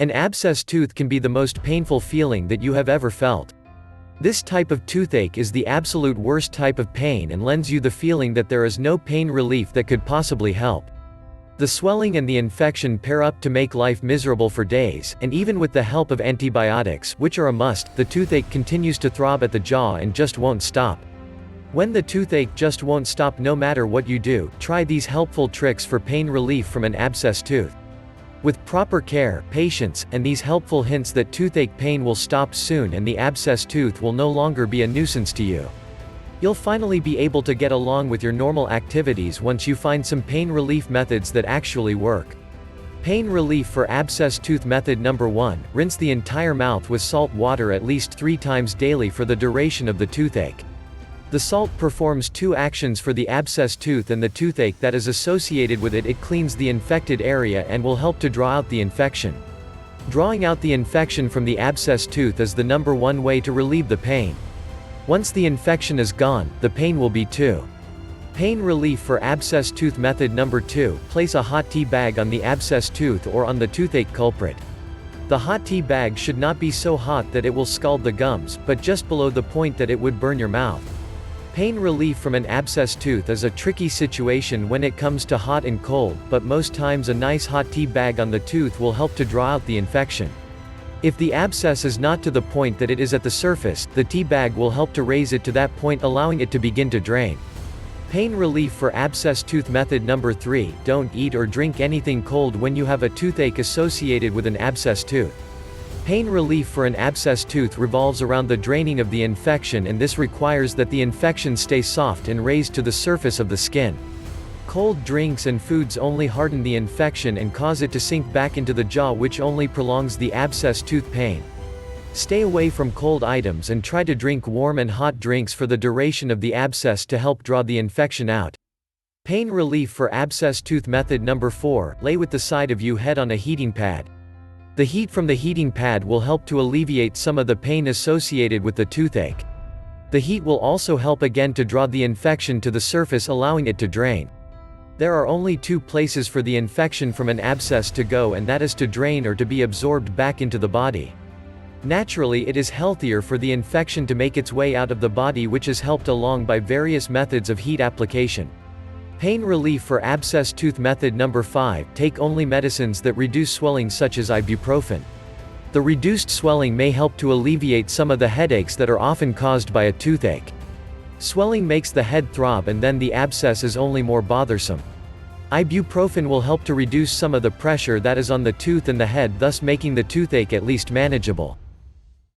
An abscess tooth can be the most painful feeling that you have ever felt. This type of toothache is the absolute worst type of pain and lends you the feeling that there is no pain relief that could possibly help. The swelling and the infection pair up to make life miserable for days, and even with the help of antibiotics, which are a must, the toothache continues to throb at the jaw and just won't stop. When the toothache just won't stop no matter what you do, try these helpful tricks for pain relief from an abscess tooth. With proper care, patience, and these helpful hints that toothache pain will stop soon and the abscess tooth will no longer be a nuisance to you. You'll finally be able to get along with your normal activities once you find some pain relief methods that actually work. Pain relief for abscess tooth method number 1, rinse the entire mouth with salt water at least 3 times daily for the duration of the toothache. The salt performs 2 actions for the abscess tooth and the toothache that is associated with it. It cleans the infected area and will help to draw out the infection. Drawing out the infection from the abscess tooth is the number 1 way to relieve the pain. Once the infection is gone, the pain will be too. Pain relief for abscess tooth method number 2, place a hot tea bag on the abscess tooth or on the toothache culprit. The hot tea bag should not be so hot that it will scald the gums, but just below the point that it would burn your mouth. Pain relief from an abscess tooth is a tricky situation when it comes to hot and cold, but most times a nice hot tea bag on the tooth will help to draw out the infection. If the abscess is not to the point that it is at the surface, the tea bag will help to raise it to that point, allowing it to begin to drain. Pain relief for abscess tooth method number 3, don't eat or drink anything cold when you have a toothache associated with an abscess tooth. Pain relief for an abscess tooth revolves around the draining of the infection, and this requires that the infection stay soft and raised to the surface of the skin. Cold drinks and foods only harden the infection and cause it to sink back into the jaw, which only prolongs the abscess tooth pain. Stay away from cold items and try to drink warm and hot drinks for the duration of the abscess to help draw the infection out. Pain relief for abscess tooth method number 4, lay with the side of your head on a heating pad. The heat from the heating pad will help to alleviate some of the pain associated with the toothache. The heat will also help again to draw the infection to the surface, allowing it to drain. There are only 2 places for the infection from an abscess to go, and that is to drain or to be absorbed back into the body. Naturally, it is healthier for the infection to make its way out of the body, which is helped along by various methods of heat application. Pain relief for abscess tooth method number 5, take only medicines that reduce swelling such as ibuprofen. The reduced swelling may help to alleviate some of the headaches that are often caused by a toothache. Swelling makes the head throb, and then the abscess is only more bothersome. Ibuprofen will help to reduce some of the pressure that is on the tooth and the head, thus making the toothache at least manageable.